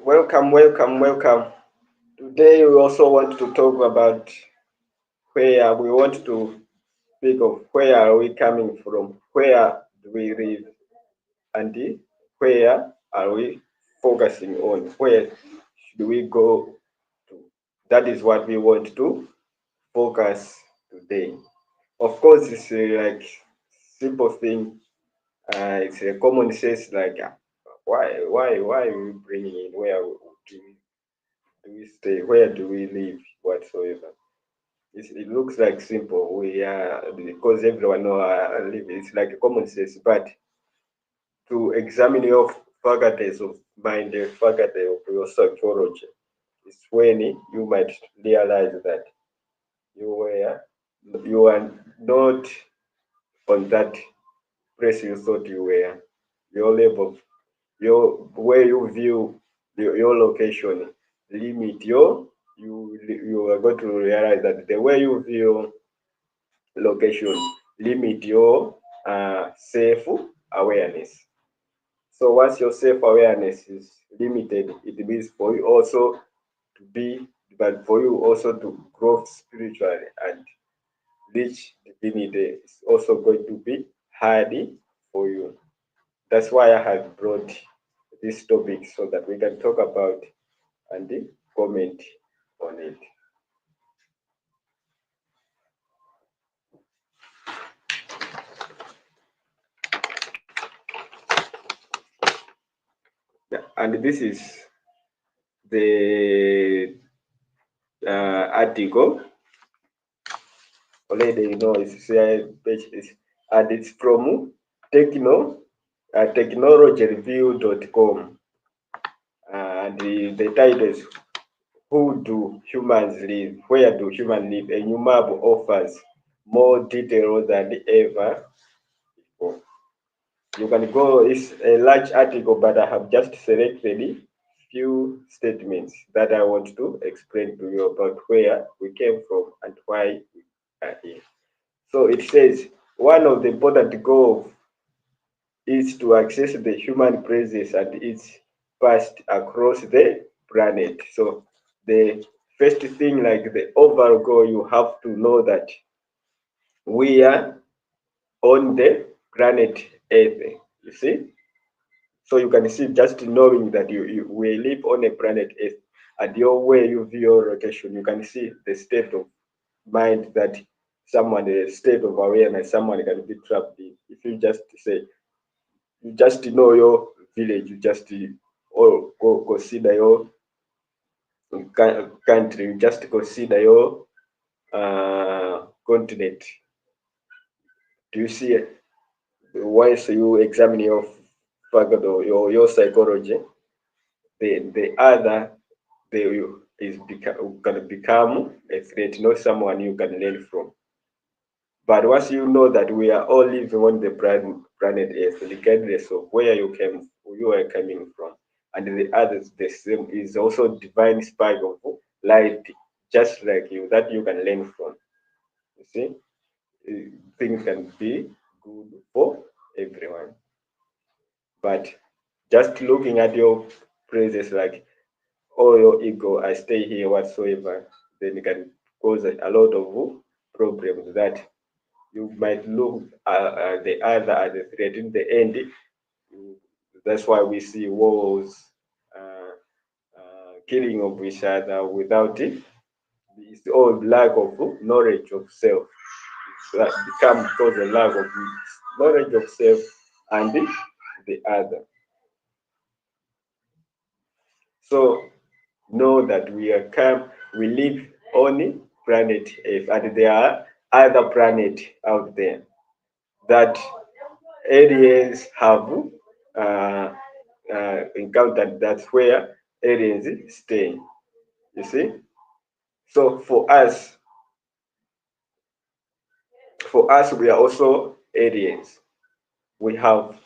Welcome. Today we also want to talk about where we want to speak of where are we coming from, where do we live, and where are we focusing on, where should we go to. That is what we want to focus today. Of course, it's like simple thing. It's a common sense. Like why are we bringing in where do we stay? Where do we live? Whatsoever. It looks like simple. We are because everyone know live. It's like a common sense, but to examine your faculties of mind, the faculty of your psychology, is when you might realize that you were you are not on that place you thought you were. Your level, your where you view your location limit you are going to realize that the way you view location limit your self awareness. So once your self awareness is limited, it means for you also to be, but for you also to grow spiritually and reach divinity is also going to be hard for you. That's why I have brought this topic so that we can talk about and comment on it. Yeah, and this is the article. Already you know it's page is, and it's from techno technologyreview.com, and the title is Who Do Humans Live? Where do humans live? A new map offers more detail than ever before. You can go, it's a large article, but I have just selected few statements that I want to explain to you about where we came from and why we are here. So it says one of the important goals is to access the human presence and its past across the planet. So the first thing, like the overall goal, you have to know that we are on the planet Earth. You see? So you can see just knowing that you we live on a planet Earth and your way you view your location, you can see the state of mind that someone, a state of awareness, someone can be trapped in. If you just say, you just know your village, you just or go consider your country, you just consider your continent. Do you see it? Once you examine your faculty or your psychology, the other is gonna become a threat, not someone you can learn from. But once you know that we are all living on the planet Earth, regardless of where you are coming from, and the others, the same is also divine spark of light, just like you, that you can learn from. You see, things can be good for everyone. But just looking at your praises, like, oh, your ego, I stay here whatsoever, then it can cause a lot of problems that you might look at the other as a threat. In the end, that's why we see wars, uh, killing of each other without it. It's all lack of knowledge of self. That becomes because of lack of knowledge of self and the other. So know that we live on planet Earth, and there are other planets out there that aliens have uh, encountered. That's where aliens stay. You see, so for us, we are also aliens. We have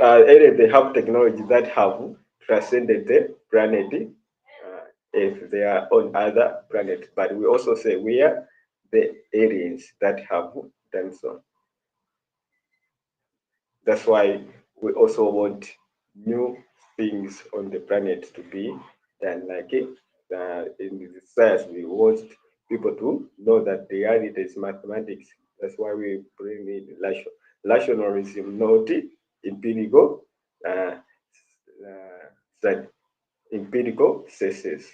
aliens. They have technology that have transcended the planet if they are on other planets. But we also say we are the aliens that have done so. That's why we also want new things on the planet to be than like in the science we want people to know that the reality is mathematics. That's why we bring in rationalism, not empirical uh, that empirical success.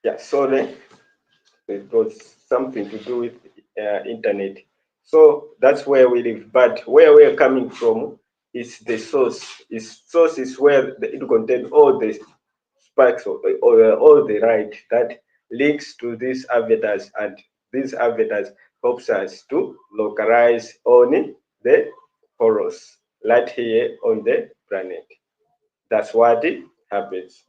Yeah, so then it was something to do with internet. So that's where we live. But where we're coming from is the source. Source is where it contains all the spikes or all the right that links to these avatars, and these avatars helps us to localize on the porous right here on the planet. That's what it happens.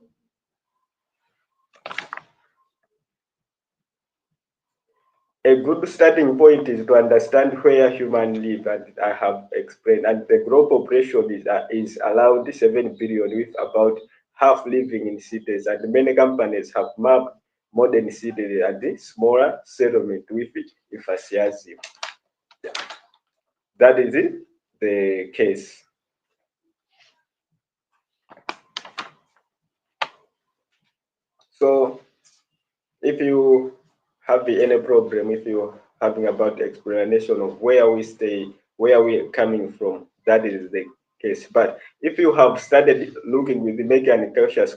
A good starting point is to understand where humans live, and I have explained. And the global population is around 7 billion, with about half living in cities. And many companies have mapped modern cities and the smaller settlement with enthusiasm. That is it, the case. So if you have any problem, if you're having about the explanation of where we stay, where we're coming from, that is the case. But if you have started looking with the making cautious,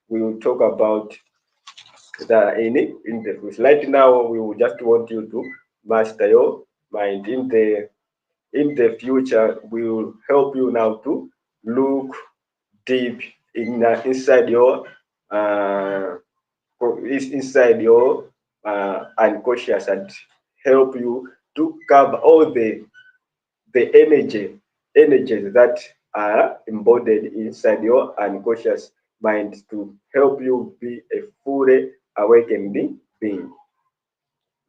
we will talk about the in the future. Right now, we will just want you to master your mind. In the future, we will help you now to look deep inside your uh, is inside your unconscious, and help you to cover all the energies that are embodied inside your unconscious mind to help you be a fully awakened being.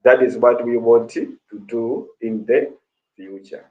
That is what we want to do in the future.